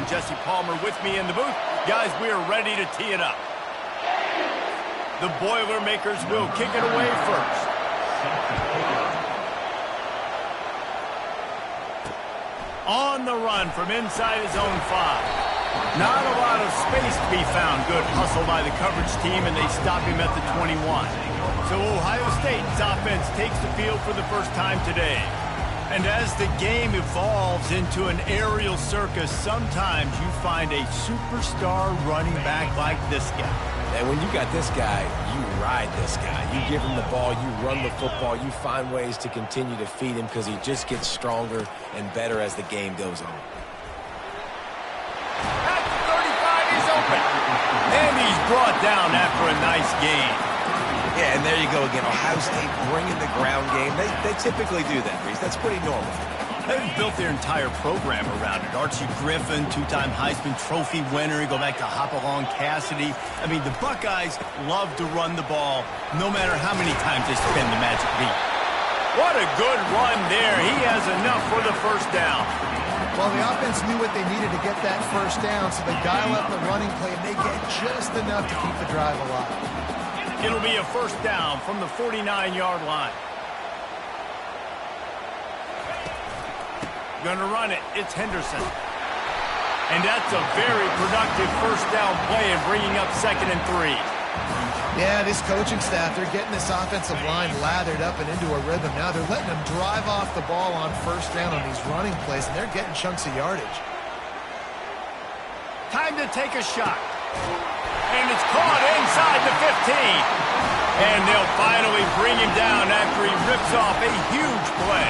and Jesse Palmer with me in the booth. Guys, we are ready to tee it up. The Boilermakers will kick it away first. On the run from inside his own 5. Not a lot of space to be found. Good hustle by the coverage team, and they stop him at the 21. So Ohio State's offense takes the field for the first time today. And as the game evolves into an aerial circus, sometimes you find a superstar running back like this guy. And when you got this guy, you ride this guy. You give him the ball, you run the football, you find ways to continue to feed him because he just gets stronger and better as the game goes on. At the 35, he's open. And he's brought down after a nice gain. Yeah, and there you go again. Ohio State bringing the ground game. They typically do that, Reese. That's pretty normal. They've built their entire program around it. Archie Griffin, 2-time Heisman Trophy winner. You go back to Hopalong Cassidy. I mean, the Buckeyes love to run the ball, no matter how many times they spin the magic beat. What a good run there. He has enough for the first down. Well, the offense knew what they needed to get that first down, so they dial up the running play, and they get just enough to keep the drive alive. It'll be a first down from the 49-yard line. Gonna run it. It's Henderson. And that's a very productive first down play and bringing up 2nd and 3. Yeah, this coaching staff, they're getting this offensive line lathered up and into a rhythm. Now they're letting them drive off the ball on first down on these running plays, and they're getting chunks of yardage. Time to take a shot. And it's caught inside the 15. And they'll finally bring him down after he rips off a huge play.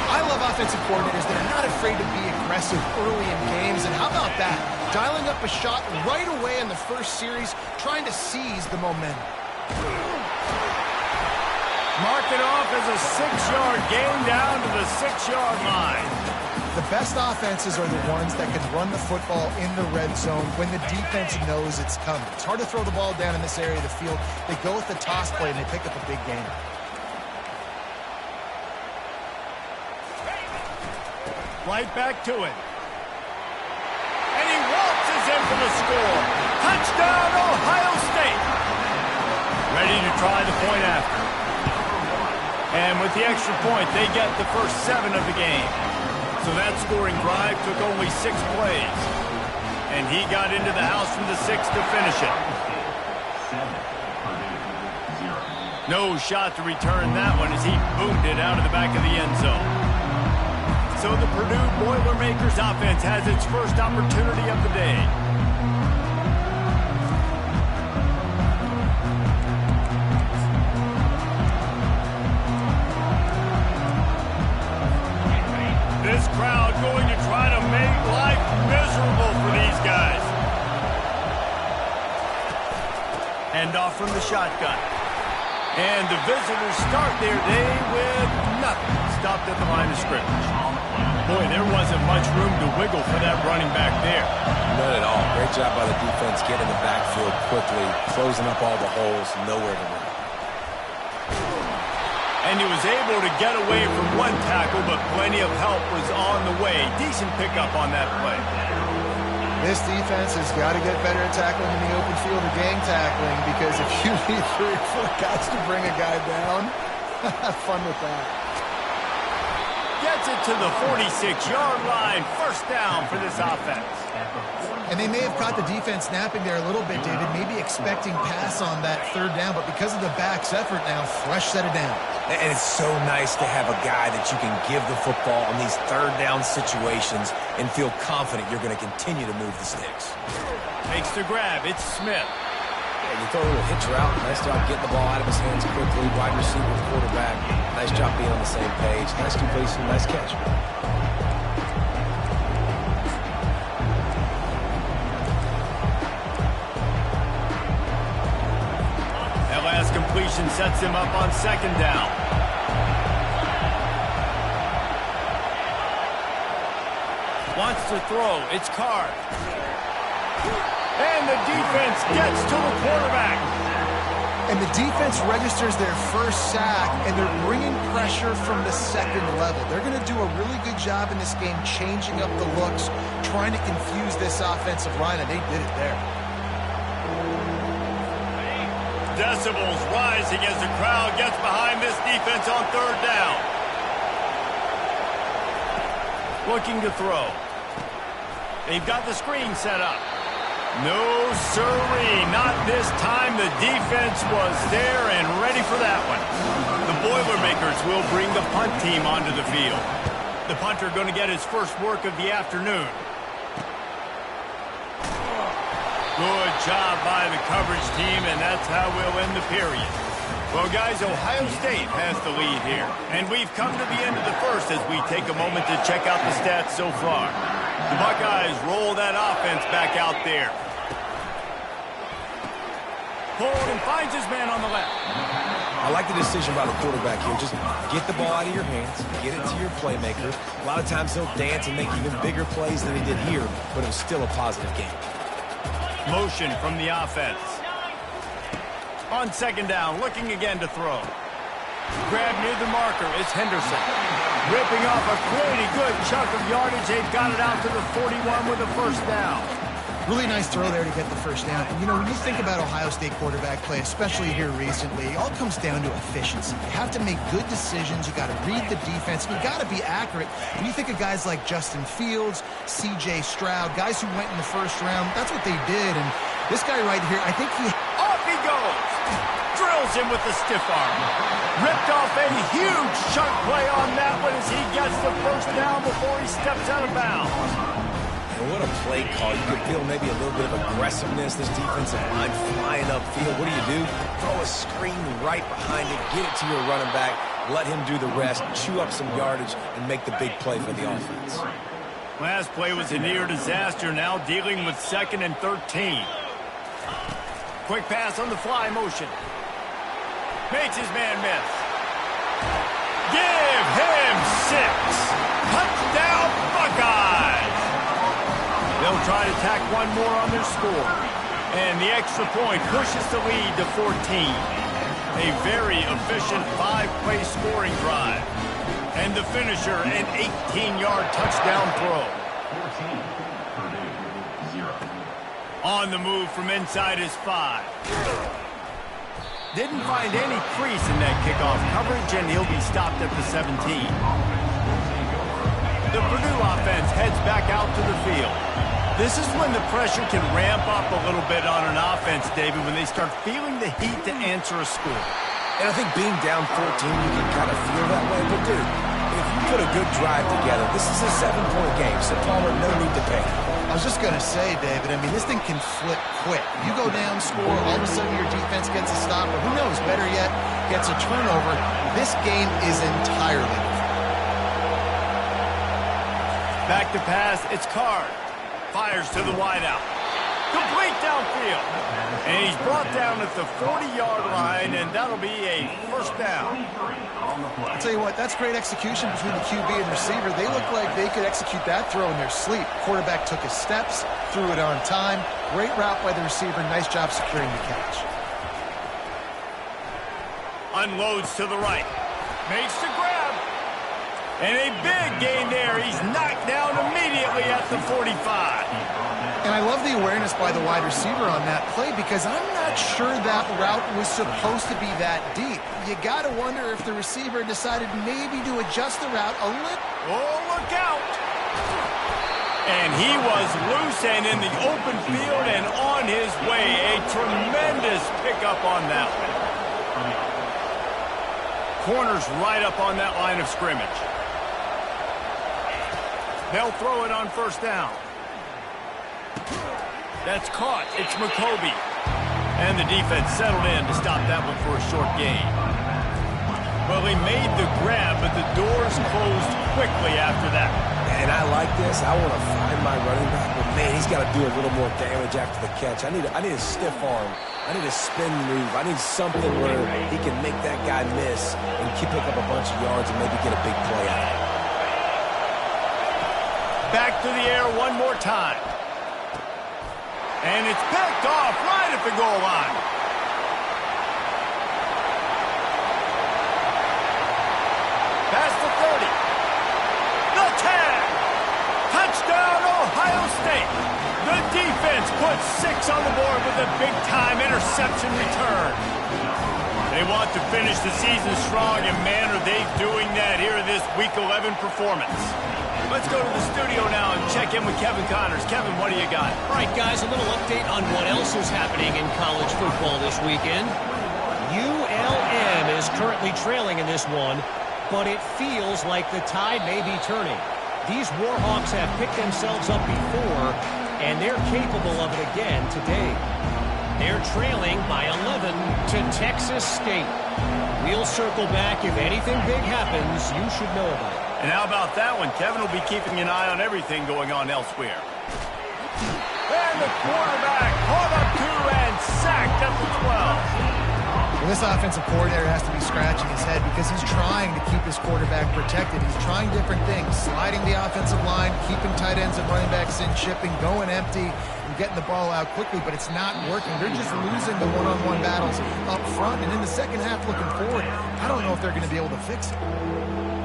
I love offensive coordinators that are not afraid to be aggressive early in games. And how about that? Dialing up a shot right away in the first series, trying to seize the momentum. Mark it off as a 6-yard gain down to the 6-yard line. The best offenses are the ones that can run the football in the red zone when the defense knows it's coming. It's hard to throw the ball down in this area of the field. They go with the toss play, and they pick up a big gain. Right back to it. And he waltzes in for the score. Touchdown, Ohio State. Ready to try the point after. And with the extra point, they get the first 7 of the game. So that scoring drive took only 6 plays. And he got into the house from the 6 to finish it. No shot to return that one as he boomed it out of the back of the end zone. So the Purdue Boilermakers offense has its first opportunity of the day. This crowd going to try to make life miserable for these guys. Hand off from the shotgun. And the visitors start their day with nothing. Stopped at the line of scrimmage. Boy, there wasn't much room to wiggle for that running back there. None at all. Great job by the defense getting the backfield quickly, closing up all the holes, nowhere to run. And he was able to get away from one tackle, but plenty of help was on the way. Decent pickup on that play. This defense has got to get better at tackling in the open field or gang tackling, because if you need 3 or 4 guys to bring a guy down, have fun with that. Gets it to the 46-yard line. First down for this offense. And they may have caught the defense napping there a little bit, David, maybe expecting pass on that 3rd down, but because of the back's effort now, fresh set of down. And it's so nice to have a guy that you can give the football on these 3rd down situations and feel confident you're going to continue to move the sticks. Makes the grab. It's Smith. Yeah, you throw a little hitch route. Nice job getting the ball out of his hands quickly. Wide receiver, quarterback. Nice job being on the same page. Nice completion, nice catch. That last completion sets him up on 2nd down. Wants to throw. It's Carr. And the defense gets to the quarterback. And the defense registers their first sack, and they're bringing pressure from the second level. They're going to do a really good job in this game changing up the looks, trying to confuse this offensive line, and they did it there. Decibels rising as the crowd gets behind this defense on third down. Looking to throw. They've got the screen set up. No sirree, not this time. The defense was there and ready for that one. The Boilermakers will bring the punt team onto the field. The punter going to get his first work of the afternoon. Good job by the coverage team, and that's how we'll end the period. Well, guys, Ohio State has the lead here, and we've come to the end of the first as we take a moment to check out the stats so far. The Buckeyes roll that offense back out there. Hold and finds his man on the left. I like the decision by the quarterback here. Just get the ball out of your hands, get it to your playmaker. A lot of times he'll dance and make even bigger plays than he did here, but it was still a positive game. Motion from the offense. On second down, looking again to throw. Grab near the marker is Henderson. Ripping off a pretty good chunk of yardage. They've got it out to the 41 with a first down. Really nice throw there to get the first down. And, you know, when you think about Ohio State quarterback play, especially here recently, it all comes down to efficiency. You have to make good decisions. You got to read the defense. You got to be accurate. When you think of guys like Justin Fields, C.J. Stroud, guys who went in the first round, that's what they did. And this guy right here, I think he... Off he goes! Drills him with the stiff arm. Ripped off a huge chunk play on that one as he gets the first down before he steps out of bounds. And what a play call. You could feel maybe a little bit of aggressiveness. This defensive line flying upfield. What do? Throw a screen right behind it. Get it to your running back. Let him do the rest. Chew up some yardage and make the big play for the offense. Last play was a near disaster. Now dealing with 2nd and 13. Quick pass on the fly motion. Makes his man miss. Give him 6. Touchdown Buckeyes. They'll try to tack one more on their score. And the extra point pushes the lead to 14. A very efficient 5-play scoring drive. And the finisher, an 18-yard touchdown throw. 14, Purdue, 0. On the move from inside his 5. Didn't find any crease in that kickoff coverage, and he'll be stopped at the 17. The Purdue offense heads back out to the field. This is when the pressure can ramp up a little bit on an offense, David, when they start feeling the heat to answer a score. And I think being down 14, you can kind of feel that way. But, dude, if you put a good drive together, this is a 7-point game, so Palmer, no need to panic. I was just going to say, David, I mean, this thing can flip quick. You go down, score, all of a sudden your defense gets a stop, or who knows, better yet, gets a turnover. This game is entirely different. Back to pass, it's Card. Fires to the wideout. Complete downfield. And he's brought down at the 40-yard line, and that'll be a first down. I'll tell you what, that's great execution between the QB and receiver. They look like they could execute that throw in their sleep. Quarterback took his steps, threw it on time. Great route by the receiver. Nice job securing the catch. Unloads to the right. Makes the grab. And a big gain there. He's knocked down immediately at the 45. And I love the awareness by the wide receiver on that play because I'm not sure that route was supposed to be that deep. You got to wonder if the receiver decided maybe to adjust the route a little. Oh, look out. And he was loose and in the open field and on his way. A tremendous pickup on that one. Corner's right up on that line of scrimmage. They'll throw it on first down. That's caught. It's McCoby. And the defense settled in to stop that one for a short gain. Well, he made the grab, but the doors closed quickly after that. And I like this. I want to find my running back, but man, he's got to do a little more damage after the catch. I need a stiff arm. I need a spin move. I need something where he can make that guy miss and pick up a bunch of yards and maybe get a big play out of it. Back to the air one more time. And it's picked off right at the goal line. The defense puts 6 on the board with a big-time interception return. They want to finish the season strong, and man, are they doing that here in this Week 11 performance. Let's go to the studio now and check in with Kevin Connors. Kevin, what do you got? All right, guys, a little update on what else is happening in college football this weekend. ULM is currently trailing in this one, but it feels like the tide may be turning. These Warhawks have picked themselves up before, and they're capable of it again today. They're trailing by 11 to Texas State. We'll circle back. If anything big happens, you should know about it. And how about that one? Kevin will be keeping an eye on everything going on elsewhere. And the quarterback caught up to and sacked at the 12. Well, this offensive coordinator has to be scratching his head because he's trying to keep his quarterback protected. He's trying different things, sliding the offensive line, keeping tight ends and running backs in, shipping, going empty, and getting the ball out quickly, but it's not working. They're just losing the one-on-one battles up front, and in the second half looking forward, I don't know if they're going to be able to fix it.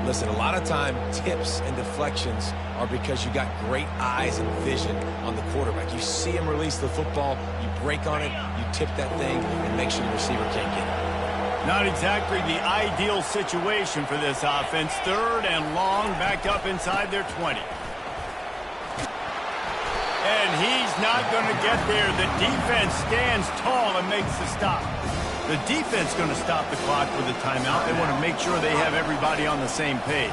Listen, a lot of time, tips and deflections are because you got great eyes and vision on the quarterback. You see him release the football, you break on it, you tip that thing, and make sure the receiver can't get it. Not exactly the ideal situation for this offense. 3rd and long, backed up inside their 20. And he's not going to get there. The defense stands tall and makes the stop. The defense going to stop the clock with a timeout. They want to make sure they have everybody on the same page.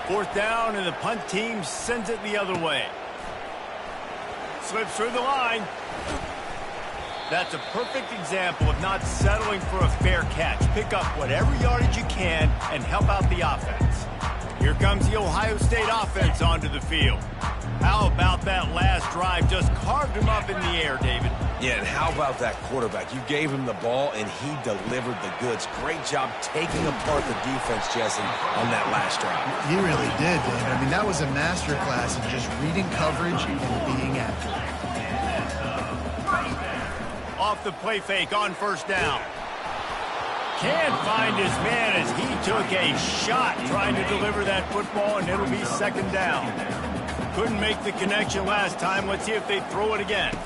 4th down, and the punt team sends it the other way. Slips through the line. That's a perfect example of not settling for a fair catch. Pick up whatever yardage you can and help out the offense. Here comes the Ohio State offense onto the field. How about that last drive? Just carved him up in the air, David. Yeah, and how about that quarterback? You gave him the ball, and he delivered the goods. Great job taking apart the defense, Jesse, on that last drive. He really did, David. I mean, that was a masterclass in just reading coverage and being accurate. Off the play fake on 1st down. Can't find his man as he took a shot trying to deliver that football, and it'll be 2nd down. Couldn't make the connection last time. Let's see if they throw it again.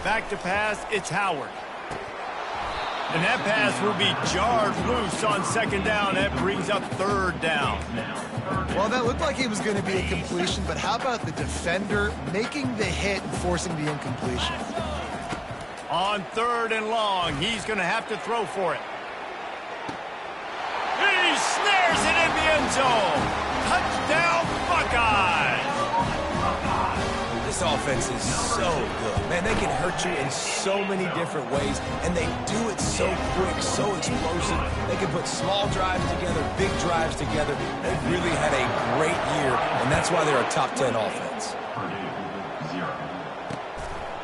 Back to pass, it's Howard. And that pass will be jarred loose on 2nd down. That brings up 3rd down. Well, that looked like it was going to be a completion, but how about the defender making the hit and forcing the incompletion? On 3rd and long, he's going to have to throw for it. He snares it in the end zone. Touchdown, Buckeyes. This offense is so good. Man, they can hurt you in so many different ways, and they do it so quick, so explosive. They can put small drives together, big drives together. They've really had a great year, and that's why they're a top 10 offense.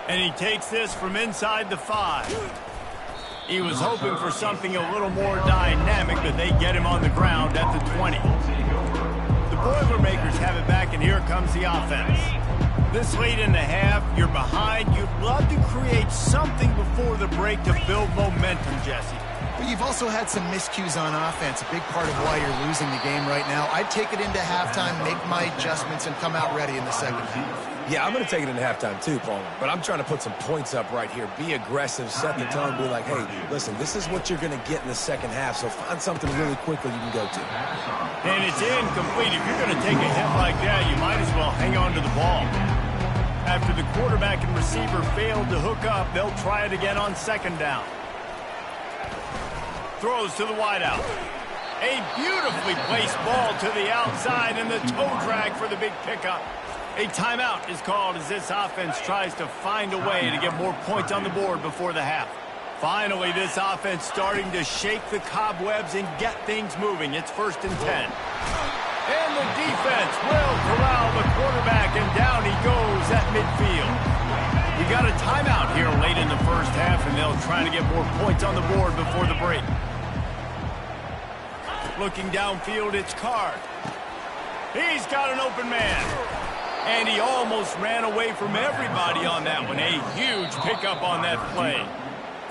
And he takes this from inside the 5. He was hoping for something a little more dynamic, but they get him on the ground at the 20. The Boilermakers have it back, and here comes the offense. This late in the half, you're behind. You'd love to create something before the break to build momentum, Jesse. But you've also had some miscues on offense, a big part of why you're losing the game right now. I'd take it into halftime, make my adjustments, and come out ready in the second half. Yeah, I'm going to take it into halftime too, Paul. But I'm trying to put some points up right here. Be aggressive, set the tone, be like, hey, listen, this is what you're going to get in the second half, so find something really quickly you can go to. And it's incomplete. If you're going to take a hit like that, you might as well hang on to the ball. After the quarterback and receiver failed to hook up, they'll try it again on 2nd down. Throws to the wideout. A beautifully placed ball to the outside, and the toe drag for the big pickup. A timeout is called as this offense tries to find a way to get more points on the board before the half. Finally, this offense starting to shake the cobwebs and get things moving. It's 1st and 10. And the defense will corral the quarterback, and down he goes at midfield. We got a timeout here late in the 1st half, and they'll try to get more points on the board before the break. Looking downfield, it's Card. He's got an open man. And he almost ran away from everybody on that one. A huge pickup on that play.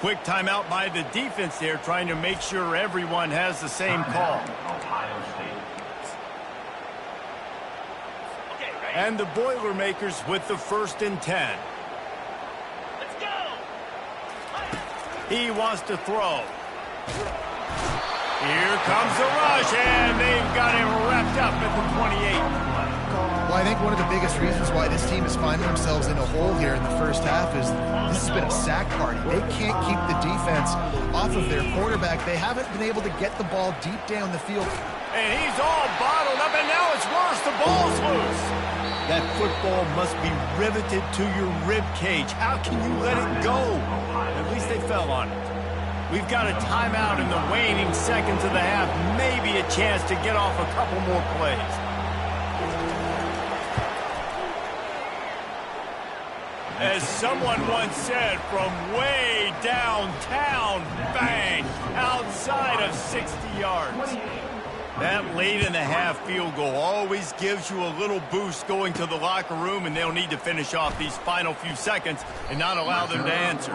Quick timeout by the defense there, trying to make sure everyone has the same call. And the Boilermakers with the 1st and 10. He wants to throw. Here comes the rush, and they've got him wrapped up at the 28. Well, I think one of the biggest reasons why this team is finding themselves in a hole here in the first half is this has been a sack party. They can't keep the defense off of their quarterback. They haven't been able to get the ball deep down the field. And he's all bottled up, and now it's worse. The ball's loose. That football must be riveted to your rib cage. How can you let it go? At least they fell on it. We've got a timeout in the waning seconds of the half. Maybe a chance to get off a couple more plays. As someone once said, from way downtown, bang, outside of 60 yards. That late-in-the-half field goal always gives you a little boost going to the locker room, and they'll need to finish off these final few seconds and not allow them to answer.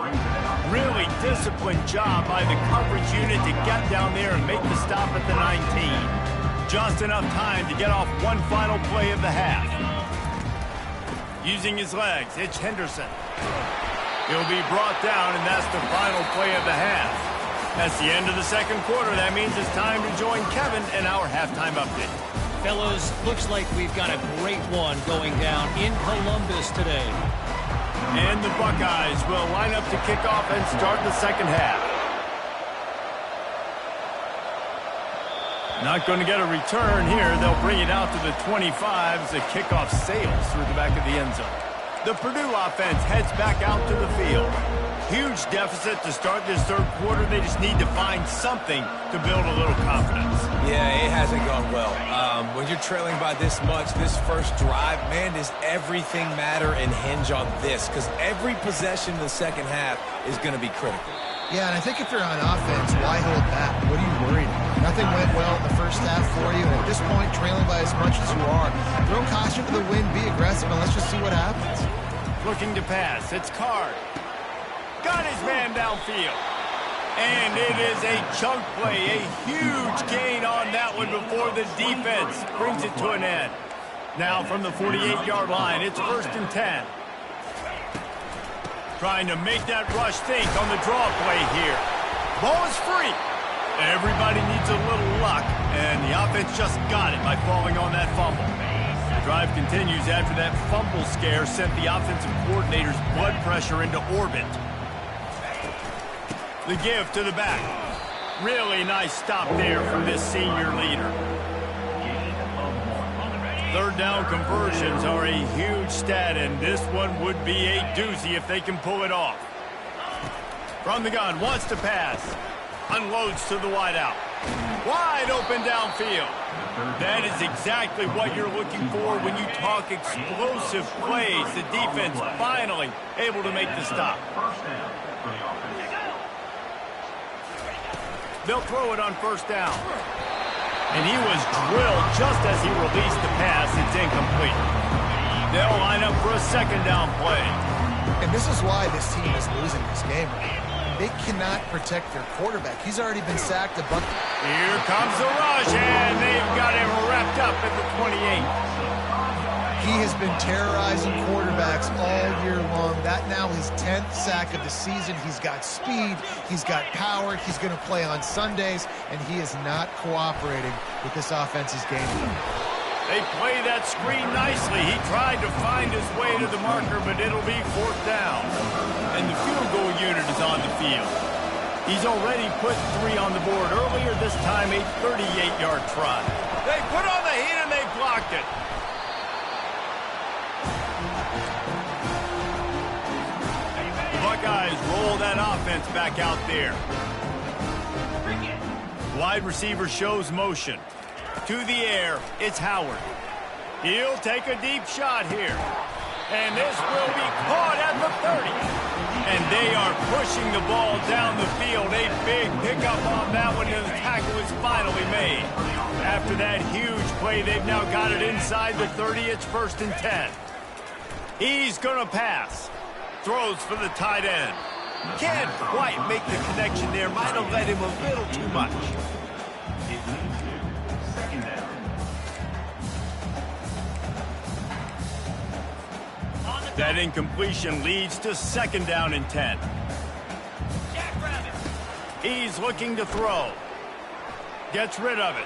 Really disciplined job by the coverage unit to get down there and make the stop at the 19. Just enough time to get off one final play of the half. Using his legs, it's Henderson. He'll be brought down, and that's the final play of the half. That's the end of the second quarter. That means it's time to join Kevin in our halftime update. Fellas, looks like we've got a great one going down in Columbus today. And the Buckeyes will line up to kick off and start the second half. Not going to get a return here. They'll bring it out to the 25 as the kickoff sails through the back of the end zone. The Purdue offense heads back out to the field. Huge deficit to start this third quarter. They just need to find something to build a little confidence. Yeah, it hasn't gone well. When you're trailing by this much, this first drive, man, does everything matter and hinge on this? Because every possession in the second half is going to be critical. Yeah, and I think if you're on offense, why hold back? What are you worried about? Nothing went well in the first half for you, and at this point, trailing by as much as you are, throw caution to the wind, be aggressive, and let's just see what happens. Looking to pass, it's Card. Got his man downfield. And it is a chunk play, a huge gain on that one before the defense brings it to an end. Now from the 48-yard line, it's 1st and 10. Trying to make that rush think on the draw play here. Ball is free. Everybody needs a little luck, and the offense just got it by falling on that fumble. The drive continues after that fumble scare sent the offensive coordinator's blood pressure into orbit. The give to the back. Really nice stop there from this senior leader. Third down conversions are a huge stat, and this one would be a doozy if they can pull it off. From the gun, wants to pass. Unloads to the wideout. Wide open downfield. That is exactly what you're looking for when you talk explosive plays. The defense finally able to make the stop. They'll throw it on 1st down. And he was drilled just as he released the pass. It's incomplete. They'll line up for a 2nd down play. And this is why this team is losing this game. They cannot protect their quarterback. He's already been sacked a bunch. Here comes the rush, and they've got him wrapped up at the 28. He has been terrorizing quarterbacks all year long. That now his 10th sack of the season. He's got speed. He's got power. He's going to play on Sundays, and he is not cooperating with this offense's game plan. They play that screen nicely. He tried to find his way to the marker, but it'll be 4th down. And the field goal unit is on the field. He's already put 3 on the board earlier, this time a 38-yard try. They put on the heat and they blocked it. Buckeyes roll that offense back out there. Wide receiver shows motion. To the air, it's Howard. He'll take a deep shot here. And this will be caught at the 30. And they are pushing the ball down the field. A big pickup on that one, and the tackle is finally made. After that huge play, they've now got it inside the 30. It's 1st and 10. He's going to pass. Throws for the tight end. Can't quite make the connection there. Might have led him a little too much. That incompletion leads to 2nd down and 10. He's looking to throw. Gets rid of it.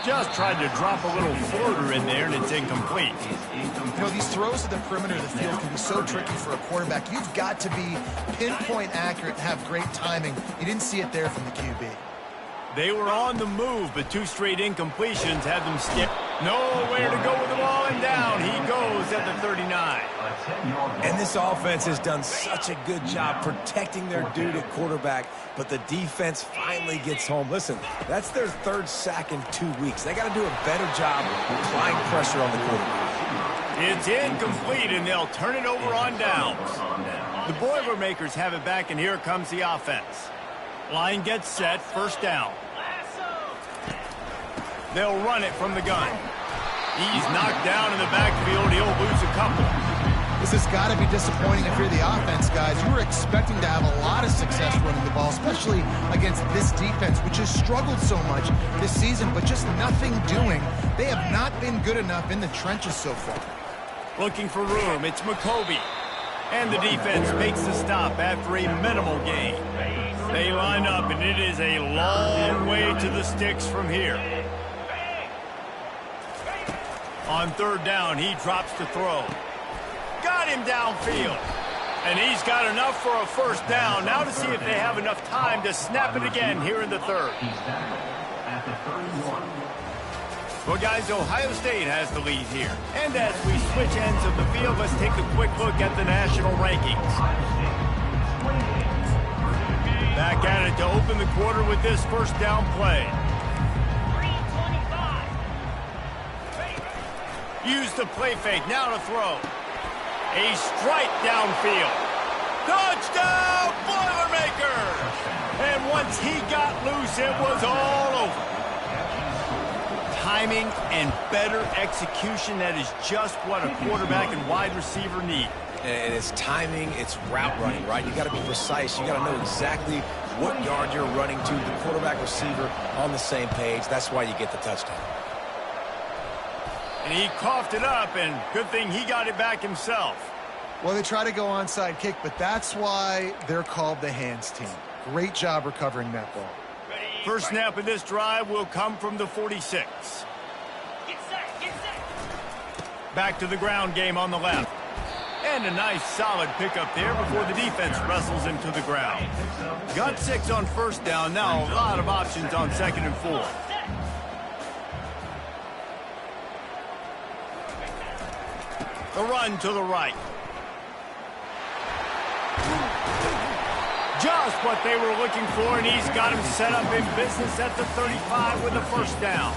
Just tried to drop a little floater in there, and it's incomplete. You know, these throws to the perimeter of the field can be so tricky for a quarterback. You've got to be pinpoint accurate and have great timing. You didn't see it there from the QB. They were on the move, but 2 straight incompletions had them skip. Nowhere to go with the ball, and down he goes at the 39. And this offense has done such a good job protecting their dude at quarterback, but the defense finally gets home. Listen, that's their 3rd sack in 2 weeks. They got to do a better job applying pressure on the quarterback. It's incomplete, and they'll turn it over on downs. The Boilermakers have it back, and here comes the offense. Line gets set, first down. They'll run it from the gun. He's knocked down in the backfield. He'll lose a couple. This has got to be disappointing if you're the offense, guys. You were expecting to have a lot of success running the ball, especially against this defense, which has struggled so much this season, but just nothing doing. They have not been good enough in the trenches so far. Looking for room. It's McCoby. And the defense makes the stop after a minimal gain. They line up, and it is a long way to the sticks from here. On 3rd down, he drops to throw. Got him downfield. And he's got enough for a first down. Now to see if they have enough time to snap it again here in the 3rd. Well, guys, Ohio State has the lead here. And as we switch ends of the field, let's take a quick look at the national rankings. Back at it to open the quarter with this first down play. Use the play fake, now to throw. A strike downfield. Touchdown, Boilermakers! And once he got loose, it was all over. Timing and better execution, that is just what a quarterback and wide receiver need. And it's timing, it's route running, right? You got to be precise. You got to know exactly what yard you're running to. The quarterback receiver on the same page. That's why you get the touchdown. And he coughed it up, and good thing he got it back himself. Well, they try to go onside kick, but that's why they're called the hands team. Great job recovering that ball. First snap of this drive will come from the 46. Back to the ground game on the left. And a nice solid pickup there before the defense wrestles him to the ground. Got 6 on first down. Now a lot of options on 2nd and 4. The run to the right. Just what they were looking for, and he's got him set up in business at the 35 with a first down.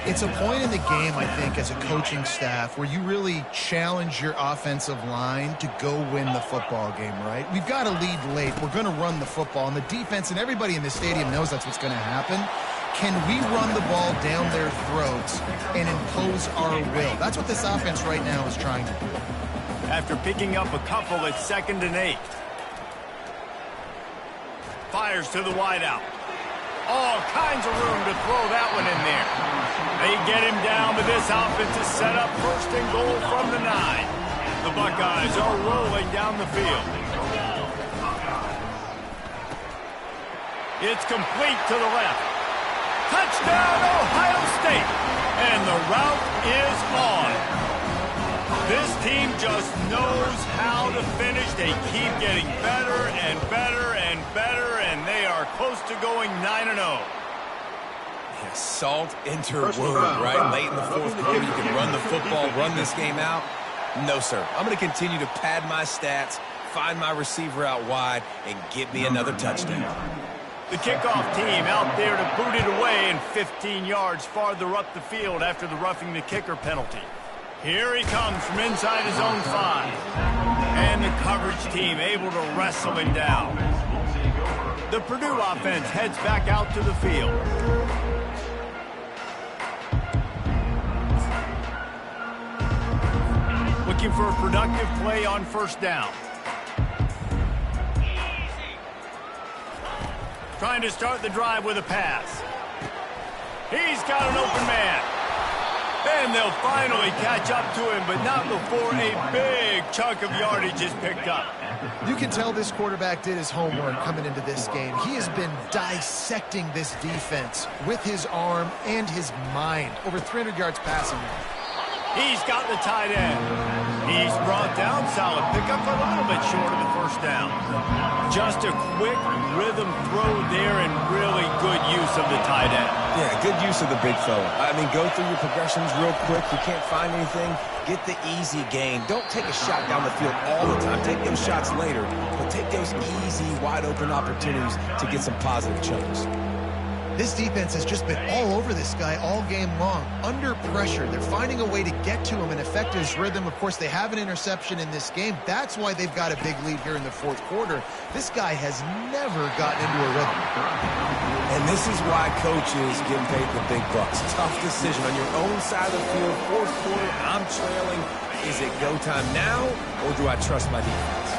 It's a point in the game, I think, as a coaching staff where you really challenge your offensive line to go win the football game, right? We've got to lead late. We're going to run the football, and the defense and everybody in the stadium knows that's what's going to happen. Can we run the ball down their throats and impose our will? That's what this offense right now is trying to do. After picking up a couple, it's 2nd and 8. Fires to the wideout. All kinds of room to throw that one in there. They get him down, but this offense is set up 1st and goal from the 9. The Buckeyes are rolling down the field. It's complete to the left. Touchdown, Ohio State. And the route is on. This team just knows how to finish. They keep getting better and better and better, and they are close to going 9-0. Yeah, salt into wound, right? Late in the 4th quarter, you can run the football, run this game out. No, sir. I'm going to continue to pad my stats, find my receiver out wide, and get me another touchdown. The kickoff team out there to boot it away and 15 yards farther up the field after the roughing the kicker penalty. Here he comes from inside his own 5. And the coverage team able to wrestle him down. The Purdue offense heads back out to the field. Looking for a productive play on first down. Trying to start the drive with a pass. He's got an open man. And they'll finally catch up to him, but not before a big chunk of yardage is picked up. You can tell this quarterback did his homework coming into this game. He has been dissecting this defense with his arm and his mind. Over 300 yards passing. He's got the tight end. He's brought down. Solid pickup, a little bit short of the first down. Just a quick rhythm throw there and really good use of the tight end. Yeah, good use of the big fella. I mean, go through your progressions real quick. You can't find anything, get the easy gain. Don't take a shot down the field all the time. Take those shots later, but take those easy, wide-open opportunities to get some positive chunks. This defense has just been all over this guy all game long. Under pressure, they're finding a way to get to him and affect his rhythm. Of course, they have an interception in this game. That's why they've got a big lead here in the fourth quarter. This guy has never gotten into a rhythm. And this is why coaches get paid the big bucks. Tough decision on your own side of the field. Fourth quarter, I'm trailing. Is it go time now, or do I trust my defense?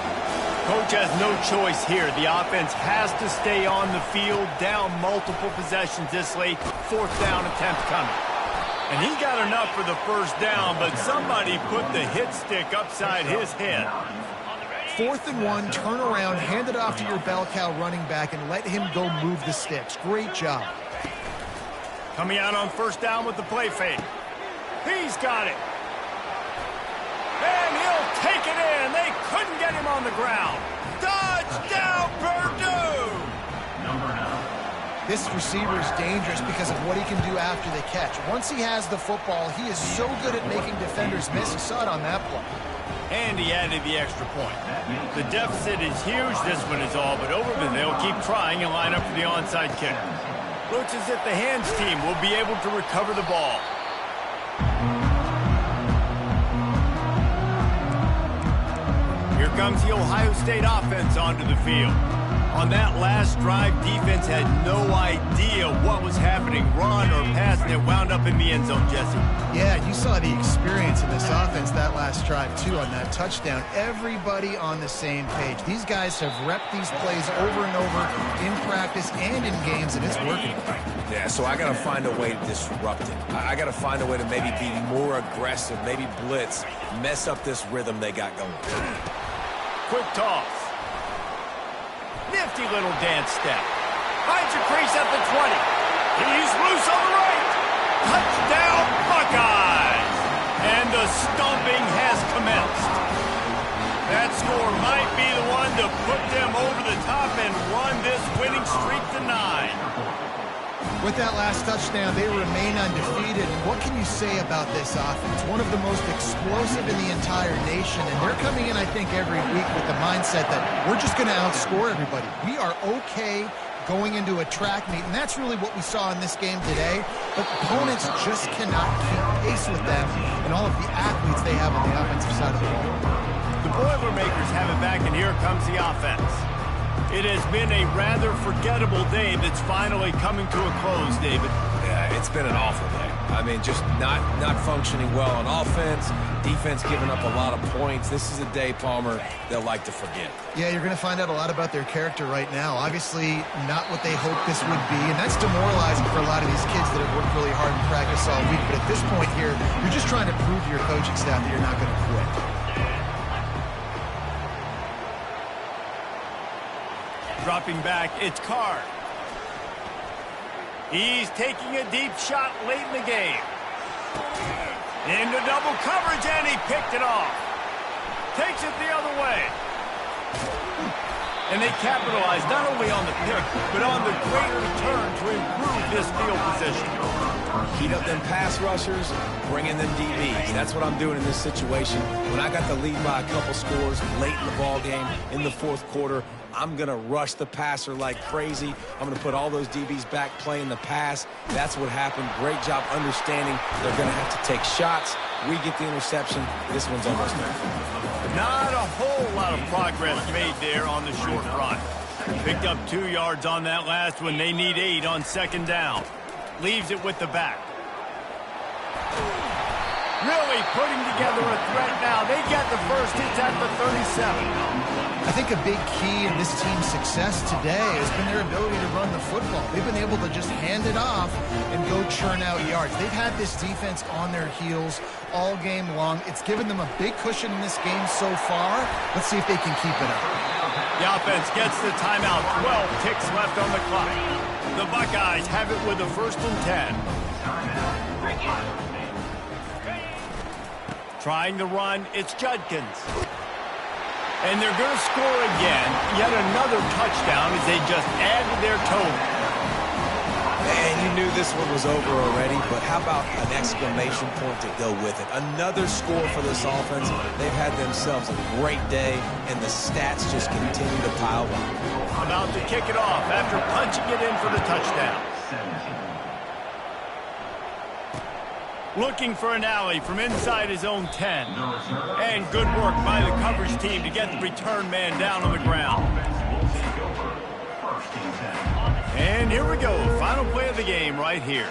Coach has no choice here. The offense has to stay on the field, down multiple possessions this late. Fourth down attempt coming. And he got enough for the first down, but somebody put the hit stick upside his head. 4th and 1, turn around, hand it off to your bell cow running back, and let him go move the sticks. Great job. Coming out on first down with the play fake. He's got it. And he'll take it in. They couldn't get him on the ground. Touchdown, Purdue! This receiver is dangerous because of what he can do after the catch. Once he has the football, he is so good at making defenders miss. You saw it on that play. And he added the extra point. The deficit is huge. This one is all but over, but they'll keep trying and line up for the onside kick. Looks as if the hands team will be able to recover the ball. Here comes the Ohio State offense onto the field. On that last drive, defense had no idea what was happening, run or pass, and it wound up in the end zone, Jesse. Yeah, you saw the experience in this offense that last drive, too, on that touchdown. Everybody on the same page. These guys have repped these plays over and over in practice and in games, and it's working. Yeah, so I got to find a way to disrupt it. I got to find a way to maybe be more aggressive, maybe blitz, mess up this rhythm they got going. Quick toss. Nifty little dance step. Finds a crease at the 20. He's loose on the right. Touchdown, Buckeyes. And the stomping has commenced. That score might be the one to put them over the top and run this winning streak to 9. With that last touchdown, they remain undefeated. And what can you say about this offense? One of the most explosive in the entire nation. And they're coming in, I think, every week with the mindset that we're just going to outscore everybody. We are okay going into a track meet. And that's really what we saw in this game today. But opponents just cannot keep pace with them and all of the athletes they have on the offensive side of the ball. The Boilermakers have it back, and here comes the offense. It has been a rather forgettable day that's finally coming to a close, David. Yeah, it's been an awful day. I mean, just not functioning well on offense, defense giving up a lot of points. This is a day, Palmer, they'll like to forget. Yeah, you're going to find out a lot about their character right now. Obviously, not what they hoped this would be, and that's demoralizing for a lot of these kids that have worked really hard in practice all week. But at this point here, you're just trying to prove to your coaching staff that you're not going to quit. Dropping back, it's Carr. He's taking a deep shot late in the game. Into double coverage, and he picked it off. Takes it the other way. And they capitalize not only on the pick, but on the great return to improve this field position. Heat up them pass rushers, bring in them DBs. That's what I'm doing in this situation. When I got the lead by a couple scores late in the ball game, in the fourth quarter, I'm going to rush the passer like crazy. I'm going to put all those DBs back playing the pass. That's what happened. Great job understanding they're going to have to take shots. We get the interception. This one's almost done. Not a whole lot of progress made there on the short run. Picked up 2 yards on that last one. They need 8 on second down. Leaves it with the back. Really putting together a threat now. They get the first. It's at the 37. I think a big key in this team's success today has been their ability to run the football. They've been able to just hand it off and go churn out yards. They've had this defense on their heels all game long. It's given them a big cushion in this game so far. Let's see if they can keep it up. The offense gets the timeout. 12 ticks left on the clock. The Buckeyes have it with a 1st and 10. Trying to run, it's Judkins. And they're going to score again. Yet another touchdown as they just add to their total. Man, you knew this one was over already, but how about an exclamation point to go with it? Another score for this offense. They've had themselves a great day, and the stats just continue to pile on. About to kick it off after punching it in for the touchdown. Looking for an alley from inside his own 10. And good work by the coverage team to get the return man down on the ground. And here we go. Final play of the game right here.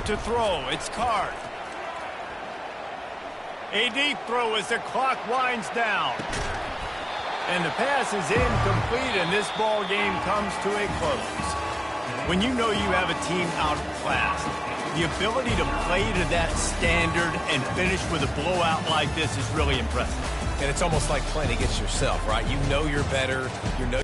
To throw, it's Card. A deep throw as the clock winds down. And the pass is incomplete, and this ball game comes to a close. When you know you have a team out of class, the ability to play to that standard and finish with a blowout like this is really impressive. And it's almost like playing against yourself, right? You know you're better. You know